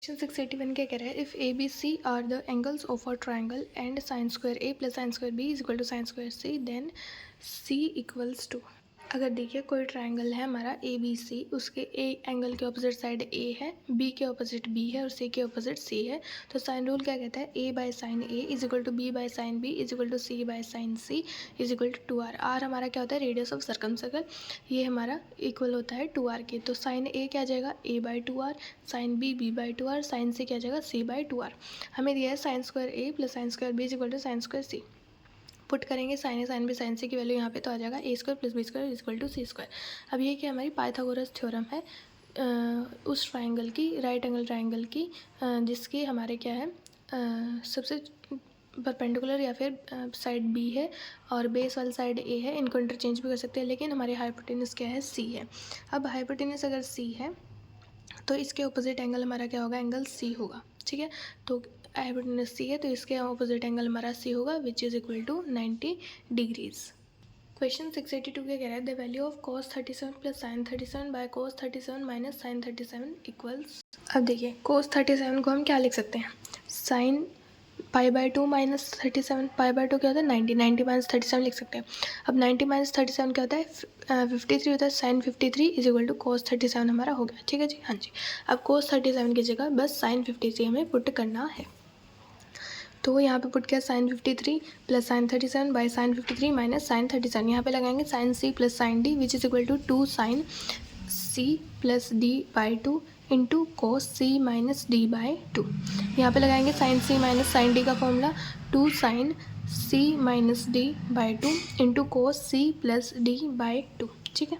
Question 681 क्या कह रहा है, if A B C are the angles of a triangle and sine square A plus sine square B is equal to sine square C, then C equals to. अगर देखिए कोई triangle है हमारा ए B सी, उसके ए एंगल के opposite side ए है, B के opposite B है और सी के ऑपोजिट सी है, तो साइन रूल क्या कहता है, A by sine A is equal to B by sine B is equal to C by sine C is equal to 2r। R हमारा क्या होता है, रेडियस ऑफ सर्कम सर्कल, ये हमारा इक्वल होता है 2r के। तो साइन ए क्या आ जाएगा, a by 2r, sine B by 2r, sine C क्या आ जाएगा, c बाई 2r। हमें दिया है sine square A plus sine square B is equal to sine square C. Put करेंगे sine A sine B sine C की value यहाँ पे, तो आ जाएगा A square plus B square is equal to C square. अब ये क्या हमारी पाइथागोरस थ्योरम है, उस ट्राइंगल की, राइट एंगल ट्राइंगल की, जिसकी हमारे क्या है, सबसे परपेंडिकुलर या फिर साइड बी है और बेस वाली साइड ए है, इनको इंटरचेंज भी कर सकते हैं, लेकिन हमारी हाइपोटेनस क्या है, सी है। अब हाइपोटेनस अगर सी है तो इसके ऑपोजिट एंगल हमारा क्या होगा, एंगल सी होगा। ठीक है, तो हाइपोटेनस सी है तो इसके ऑपोजिट एंगल हमारा सी होगा, which is equal to 90 degrees. Question 682 क्या कह रहा है, the value of cos 37 plus sine 37 by cos 37 minus sine 37 equals. अब देखिए cos 37 को हम क्या लिख सकते हैं, sine pi by 2 minus 37, pi by 2 क्या होता है, 90 माइनस 37 लिख सकते हैं। अब 90 माइनस 37 क्या होता है, 53 होता है, sine 53 is equal to cos 37 हमारा हो गया। ठीक है जी, हाँ जी। अब cos 37 की जगह बस साइन 53 हमें पुट करना है, तो यहाँ पे पुट किया sine 53 plus sine 37 by sine 53 minus sine 37। यहाँ पे लगाएंगे sine C plus sine D which is equal to 2 sine C plus D by 2 into cos C minus D by 2। यहाँ पे लगाएंगे sine C minus sine D का formula, 2 sine C minus D by 2 into cos C plus D by 2। ठीक है,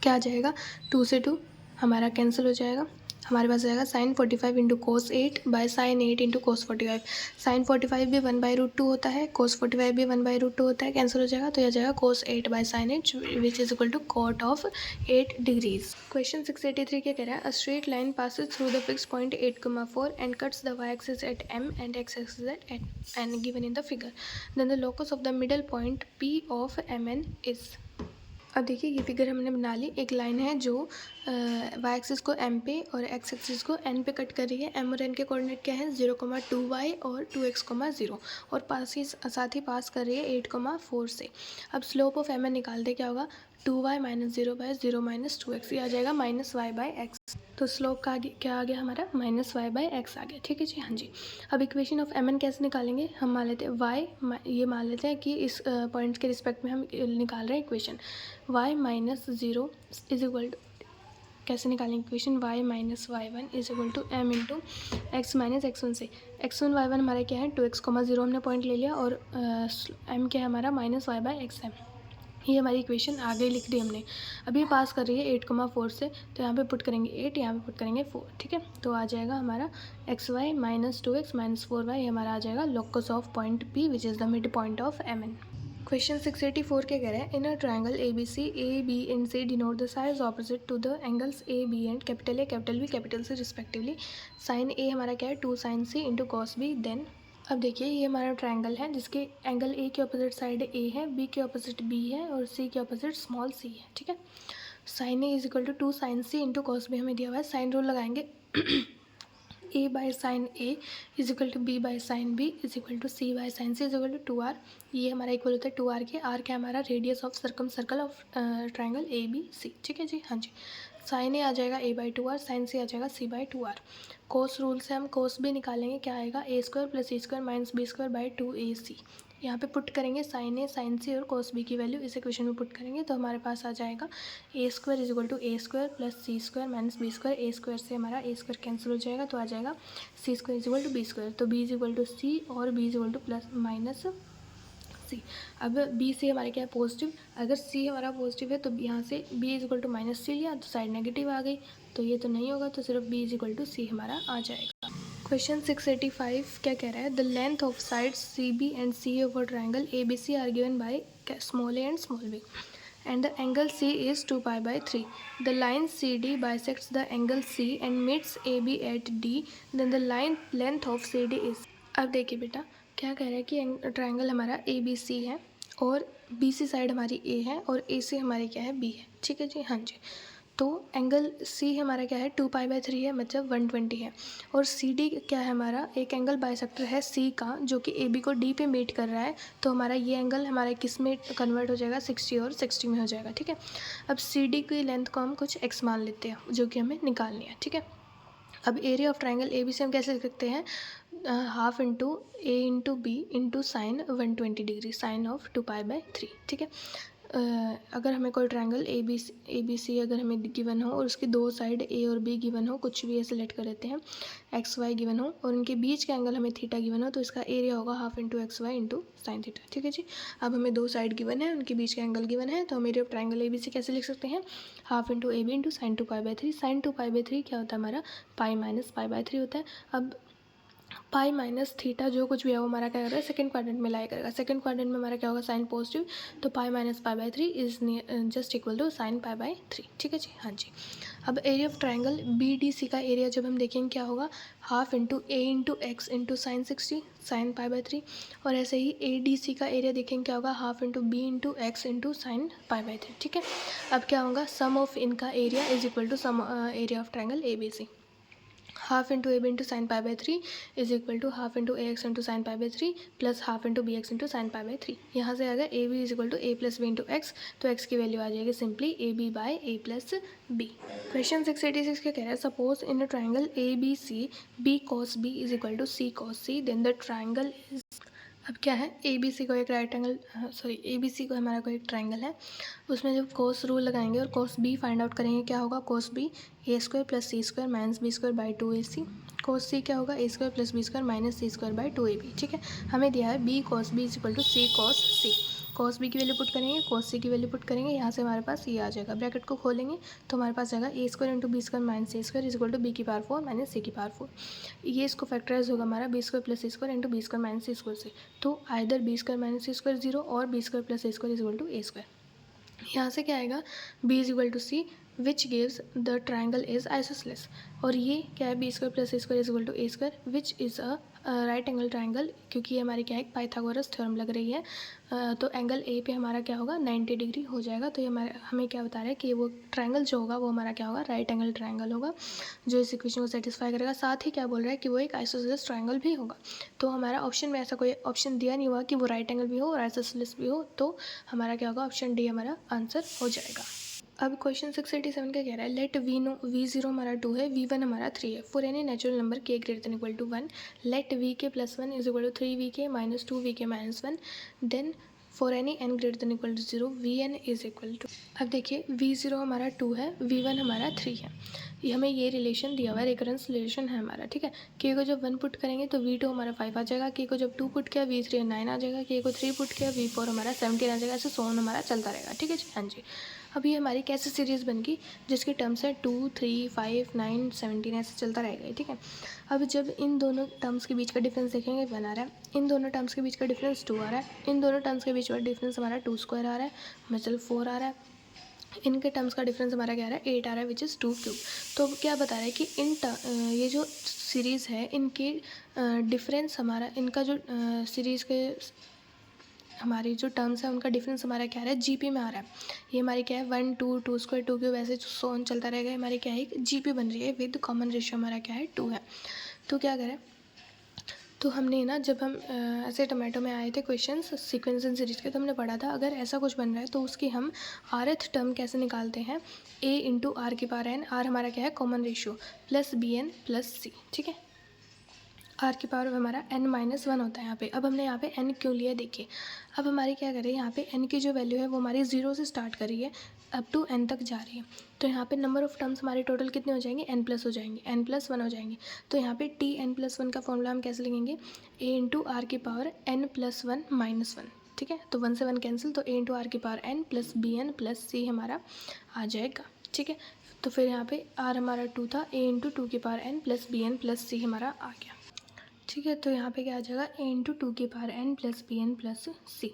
क्या आ जाएगा, 2 से 2 हमारा कैंसिल हो जाएगा, हमारे पास आएगा sine 45 into cos 8 by sine 8 into cos 45। Sine 45 भी 1/√2 होता है, कोस 45 भी 1/√2 होता है, कैंसिल हो जाएगा, तो यह जाएगा cos 8 by sine 8 which is equal to cot of 8 degrees. Question 683 क्या कह रहा है, a straight line passes through the fix point 8,4 and cuts the Y axis at m and x axis at n given in the figure, then the locus of the middle point p of mn is. अब देखिए ये figure हमने बना ली, एक line है जो Y axis को M पे और एक्स एक्सिस को एन पे कट कर रही है। एम और एन के कोऑर्डिनेट क्या है, 0,2y और 2x,0 और पास ही साथ ही पास कर रही है 8,4 से। अब स्लोप ऑफ एम एन निकालते क्या होगा, 2y माइनस 0/0 माइनस 2x, ये आ जाएगा माइनस वाई बाई एक्स। तो स्लोप का क्या आ गया हमारा, माइनस वाई बाई एक्स आ गया। ठीक है जी, हाँ जी। अब इक्वेशन ऑफ एम एन कैसे निकालेंगे, हम मान लेते हैं वाई, ये मान लेते हैं कि इस पॉइंट के रिस्पेक्ट में हम निकाल रहे हैं equation, y minus 0 is equal to, कैसे निकालेंगे equation, y minus y1 is equal to m into X minus x1 से। x1 y1 हमारा क्या है, 2x,0 हमने पॉइंट ले लिया और m क्या है हमारा, माइनस वाई बाई एक्स है। ये हमारी इक्वेशन आगे लिख दी हमने। अभी पास कर रही है 8,4 से, तो यहाँ पे पुट करेंगे 8, यहाँ पे पुट करेंगे 4। ठीक है, तो आ जाएगा हमारा xy minus 2x minus 4y, ये हमारा आ जाएगा locus of point P which is the mid point of MN। Question 684 क्या कह रहा है, in a triangle A B C, A B and C denote the sides opposite to the angles A B and capital A capital B capital C respectively. Sine A हमारा क्या है, 2 sine C into cos B. Then अब देखिए ये हमारा triangle है जिसके angle A के ऑपोजिट साइड ए है, बी के ऑपोजिट बी है और सी के ऑपोजिट स्मॉल सी है। ठीक है, sine A is equal to 2 sine C into cos B हमें दिया हुआ है, साइन रूल लगाएंगे a by sine A is equal to b by sine b is equal to c by sine c is equal to 2r। ये हमारा equal होता है 2r के, r क्या हमारा radius of circum circle of triangle A B C. ठीक है जी, हाँ जी। साइन ए आ जाएगा a by 2r, sine c आ जाएगा c by 2r। Cos rule से हम कोस भी निकालेंगे, क्या आएगा, a square plus c square minus b square by 2ac। यहाँ पे पुट करेंगे साइन ए साइन सी और कोस बी की वैल्यू इस इक्वेशन में पुट करेंगे, तो हमारे पास आ जाएगा A square is equal to A square plus C square minus B square. A square से हमारा ए स्क्वायर कैंसिल हो जाएगा, तो आ जाएगा C square is equal to B square. तो B is equal to C और B is equal to plus minus C. अब बी से हमारे क्या है, पॉजिटिव, अगर सी हमारा पॉजिटिव है तो यहाँ से B is equal to minus C लिया तो साइड नेगेटिव आ गई, तो ये तो नहीं होगा, तो सिर्फ B is equal to C हमारा आ जाएगा। क्वेश्चन 685 क्या कह रहा है, the length of sides C B and C of a triangle A B C are given by small A and small B and the angle C is 2 pi by 3. The line CD bisects the angle C and meets AB at D. Then the line length of CD is। अब देखिए बेटा क्या कह रहा है कि triangle हमारा ABC है और BC साइड हमारी A है और AC हमारी क्या है B है। ठीक है जी, हाँ जी। तो एंगल सी हमारा क्या है 2π/3 है, मतलब 120 है। और सी डी क्या है हमारा, एक एंगल बाइसेक्टर है सी का जो कि ए बी को डी पे मीट कर रहा है। तो हमारा ये एंगल हमारा किस में कन्वर्ट हो जाएगा, 60 और 60 में हो जाएगा। ठीक है, अब सी डी की लेंथ को हम कुछ एक्स मान लेते हैं जो कि हमें निकालनी है। ठीक है, अब area of triangle A B से हम कैसे लिख सकते हैं, half into A into B into sine 120 degree, sine of 2π/3। ठीक है, अगर हमें कोई ट्रायंगल ए बी सी अगर हमें गिवन हो और उसकी दो साइड ए और बी गिवन हो, कुछ भी ऐसे लेट कर लेते हैं, एक्स वाई गिवन हो और उनके बीच का एंगल हमें थीटा गिवन हो, तो इसका एरिया होगा half into X Y into sine theta. ठीक है जी, अब हमें दो साइड गिवन है, उनके बीच का एंगल गिवन है, तो हम area of triangle A B C कैसे लिख सकते हैं, half into A B into sine 2π/3। Sine 2π/3 क्या होता है हमारा, पाई माइनस पाई/3 होता है। अब पाई माइनस थीटा जो कुछ भी है वो हमारा क्या कर रहा है, सेकंड क्वाड्रेंट में लाई करेगा। सेकंड क्वाड्रेंट में हमारा क्या होगा, साइन पॉजिटिव, तो पाई माइनस पाई/3 is just equal to sine पाई/3। ठीक है जी, हाँ जी। अब area of triangle B D C का एरिया जब हम देखेंगे क्या होगा, half into A into X into sine 60 sine पाई/3। और ऐसे ही ए डी सी का एरिया देखेंगे क्या होगा, half into B into X into sine पाई/3। ठीक है, अब क्या होगा, सम ऑफ इनका area is equal to sum area of triangle A B C. Half into A B into sine पाई/3 is equal to half into A X into sine पाई/3 plus half into B X into sine पाई/3। यहाँ से आएगा A B is equal to A plus B into X, तो x की value आ जाएगी simply A B by A plus B. Question 686 क्या कह रहा है, suppose in a triangle A B C B cos B is equal to C cos C, then the triangle is. अब क्या है, ए बी सी को एक right angle A B C को हमारा कोई एक ट्राइंगल है, उसमें जब कोस रूल लगाएंगे और कोस बी फाइंड आउट करेंगे, क्या होगा, cos B A square plus C square minus B square by 2ac। Cos C क्या होगा, A square plus B square minus C square by 2ab। ठीक है, हमें दिया है B cos B is equal to C cos C. Cos B की value put करेंगे, cos C की वैल्यू पुट करेंगे, यहाँ से हमारे पास ये आ जाएगा, ब्रैकेट को खोलेंगे तो हमारे पास आएगा A square into B square minus C square is equal to B की पावर 4 माइनस सी की पावर 4। ये इसको फैक्टराइज होगा हमारा B square plus C square into B square minus C square से, तो either B square minus C square 0 और B square plus C square is equal to A square. यहाँ से क्या आएगा, b is equal to C which gives the triangle is isosceles. और ये क्या है, B square plus A square is equal to A square which is a right angle triangle, क्योंकि ये हमारी क्या है, पाइथागोरस थ्योरम लग रही है। तो एंगल ए पे हमारा क्या होगा, 90 डिग्री हो जाएगा। तो ये हमें क्या बता रहा है कि वो ट्राइंगल जो होगा वो हमारा क्या होगा, राइट एंगल ट्राइंगल होगा जो इस इक्वेशन को सेटिस्फाई करेगा। साथ ही क्या बोल रहा है कि वो एक आइसोसेलेस ट्राइंगल भी होगा। तो हमारा ऑप्शन में ऐसा कोई ऑप्शन दिया नहीं हुआ कि वो राइट एंगल भी हो और आइसोसेलेस भी हो, तो हमारा क्या होगा, ऑप्शन डी हमारा आंसर हो जाएगा। अब क्वेश्चन 687 का कह रहा है, लेट v0 हमारा 2 है, v1 हमारा 3 है। For any natural number k greater than equal to 1 let vk plus 1 is equal to 3vk minus 2vk minus 1 then for any n greater than equal to 0 vn is equal to. अब देखिए v0 हमारा 2 है, v1 हमारा 3 है, ये हमें ये relation दिया हुआ है, रिकरेंस रिलेशन है हमारा। ठीक है, k को जब 1 पुट करेंगे तो v2 हमारा 5 आ जाएगा, k को जब 2 पुट किया v3 9 आ जाएगा, k को 3 पुट किया v4 हमारा 17 आ जाएगा, ऐसे सोन हमारा चलता रहेगा। ठीक है जी, हाँ जी। अब ये हमारी कैसे सीरीज़ बन गई, जिसकी टर्म्स है 2 3 5 9 17 ऐसे चलता रहेगा। ठीक है, अब जब इन दोनों टर्म्स के बीच का डिफरेंस देखेंगे 1 आ रहा है, इन दोनों टर्म्स के बीच का डिफरेंस 2 आ रहा है, इन दोनों टर्म्स के बीच का डिफरेंस हमारा 2 स्क्वायर आ रहा है, मतलब 4 आ रहा है, इनके टर्म्स का डिफरेंस हमारा क्या आ रहा है, 8 आ रहा है विच इज़ 2 क्यूब। तो क्या बता रहा है कि ये जो सीरीज़ है इनकी डिफरेंस हमारा, इनका जो सीरीज़ के हमारी जो टर्म्स है उनका डिफरेंस हमारा क्या आ रहा है, जीपी में आ रहा है। ये हमारी क्या है 1 2 2 स्क्वायर 2 क्यूब ऐसे सो ऑन चलता रहेगा, हमारी क्या है, जीपी बन रही है विद कॉमन रेशियो हमारा क्या है 2 है। तो क्या करें, तो हमने ना जब हम ऐसे टोमेटो में आए थे क्वेश्चंस सीक्वेंस एंड सीरीज के, तो हमने पढ़ा था अगर ऐसा कुछ बन रहा है तो उसकी हम rth टर्म कैसे निकालते हैं, a इंटू आर की पावर n, आर हमारा क्या है common ratio, plus B N plus C. ठीक है, आर की पावर हमारा n माइनस 1 होता है यहाँ पे। अब हमने यहाँ पे n क्यों लिया, देखिए अब हमारी क्या करें, यहाँ पे n की जो वैल्यू है वो हमारी 0 से स्टार्ट कर रही है अप टू n तक जा रही है। तो यहाँ पे नंबर ऑफ़ टर्म्स हमारे टोटल कितने हो जाएंगे, n प्लस हो जाएंगे, n प्लस 1 हो जाएंगे। तो यहाँ पे t n प्लस 1 का फॉर्मूला हम कैसे लिखेंगे, a इंटू आर की पावर n प्लस 1 माइनस 1। ठीक है, तो 1 से 1 कैंसिल, तो a इंटू आर की power n plus B N plus C हमारा आ जाएगा। ठीक है, तो फिर यहाँ पे r हमारा 2 था, a इंटू 2 की power n plus B N plus C हमारा आ गया। ठीक है, तो यहाँ पे क्या आ जाएगा, a इंटू 2 की power n plus B N plus C.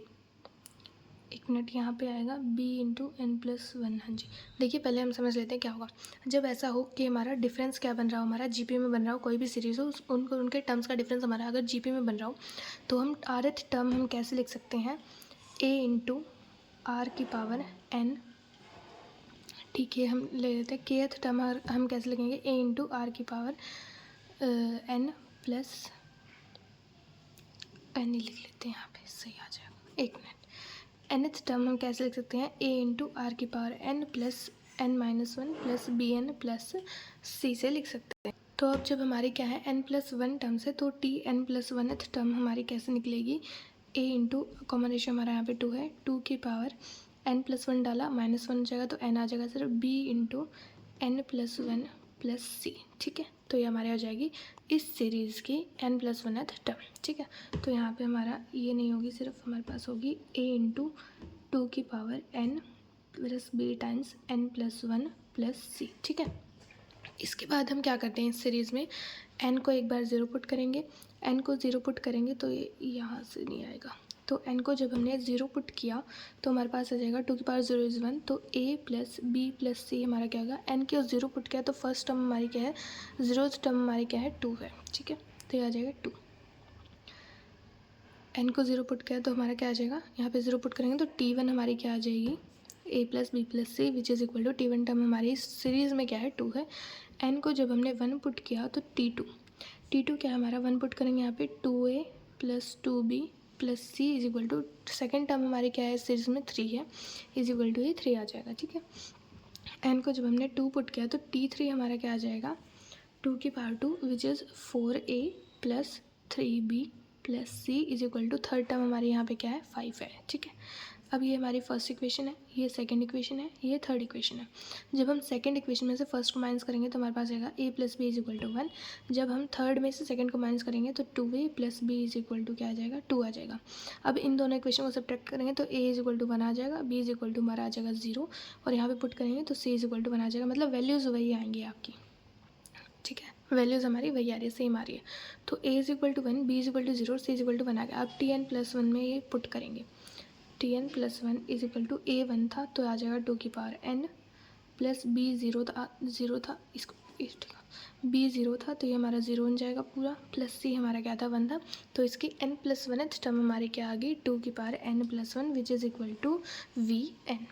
एक मिनट, यहाँ पे आएगा b इंटू एन प्लस 1। हाँ जी, देखिए पहले हम समझ लेते हैं क्या होगा जब ऐसा हो कि हमारा डिफरेंस क्या बन रहा हो, हमारा जीपी में बन रहा हो, कोई भी सीरीज़ हो उनके टर्म्स का डिफरेंस हमारा अगर जीपी में बन रहा हो, तो हम rth टर्म हम कैसे लिख सकते हैं, a इंटू आर की पावर n। ठीक है, हम ले लेते हैं kth टर्म। हम कैसे लिखेंगे, a इंटू आर की पावर n प्लस n ही लिख लेते हैं, यहाँ पे सही आ जाएगा। एक मिनट, nth टर्म हम कैसे लिख सकते हैं, a इंटू आर की पावर n प्लस n minus one plus B N plus C से लिख सकते हैं। तो अब जब हमारी क्या है n प्लस वन टर्म्स है, तो टी n प्लस वनथ टर्म हमारी कैसे निकलेगी, a इंटू कॉमन रेशियो हमारा यहाँ पे 2 है, 2 की पावर n प्लस वन डाला माइनस वन हो जाएगा तो n आ जाएगा सिर्फ, b into n plus one plus C. ठीक है, तो ये हमारे आ जाएगी इस सीरीज़ की n प्लस वनथ टर्म। ठीक है, तो यहाँ पे हमारा ये नहीं होगी, सिर्फ हमारे पास होगी a इंटू 2 की power n plus B times n plus one plus C. ठीक है, इसके बाद हम क्या करते हैं, इस सीरीज़ में n को एक बार ज़ीरो पुट करेंगे, n को ज़ीरो पुट करेंगे तो ये यहाँ से नहीं आएगा, तो n को जब हमने ज़ीरो पुट किया तो हमारे पास आ जाएगा 2 की पावर 0 इज़ 1, तो a plus B plus C हमारा क्या होगा, n को ज़ीरो पुट किया तो फर्स्ट टर्म हमारी क्या है, ज़ीरो टर्म हमारी क्या है 2 है। ठीक है, तो ये आ जाएगा 2, n को ज़ीरो पुट किया तो हमारा क्या आ जाएगा, यहाँ पे ज़ीरो पुट करेंगे तो t1 हमारी क्या आ जाएगी, a plus B plus C which is equal to t1 term हमारी इस सीरीज़ में क्या है 2 है। n को जब हमने 1 पुट किया तो t2 क्या है हमारा, 1 पुट करेंगे यहाँ पे 2a plus 2b plus C is equal to, second term हमारी क्या है इस सीरीज़ में 3 है, इज इक्वल टू ये 3 आ जाएगा। ठीक है, n को जब हमने 2 पुट किया तो t3 हमारा क्या आ जाएगा, 2 की power 2 which is 4a plus 3b plus C is equal to, third term हमारे यहाँ पे क्या है 5 है। ठीक है, अब ये हमारी फर्स्ट इक्वेशन है, ये सेकंड इक्वेशन है, ये थर्ड इक्वेशन है। जब हम सेकंड इक्वेशन में से फर्स्ट को माइनस करेंगे तो हमारे पास आएगा a plus B is equal to 1। जब हम थर्ड में से सेकंड को माइनस करेंगे तो 2a plus B is equal to क्या आ जाएगा, 2 आ जाएगा। अब इन दोनों इक्वेशन को सब्ट्रैक्ट करेंगे तो a इज इक्वल टू 1 आ जाएगा, b इज इक्वल टू हमारा आ जाएगा 0, और यहाँ पे पुट करेंगे तो c इज इक्वल टू 1 आ जाएगा, मतलब वैल्यूज़ वही आएंगी आपकी। ठीक है, वैल्यूज़ हमारी वही आ रही है, सेम आ रही है। तो a is equal to 1, b is equal to 0, c is equal to 1 आ गया। अब टी एन प्लस वन में ये पुट करेंगे, T N plus one is equal to a 1 था तो आ जाएगा 2 की पावर n प्लस b 0 था इसको b 0 था तो ये हमारा 0 बन जाएगा पूरा, प्लस c हमारा क्या था 1 था, तो इसकी n प्लस वन टर्म हमारी क्या आ गई, 2 की power n plus one which is equal to V N.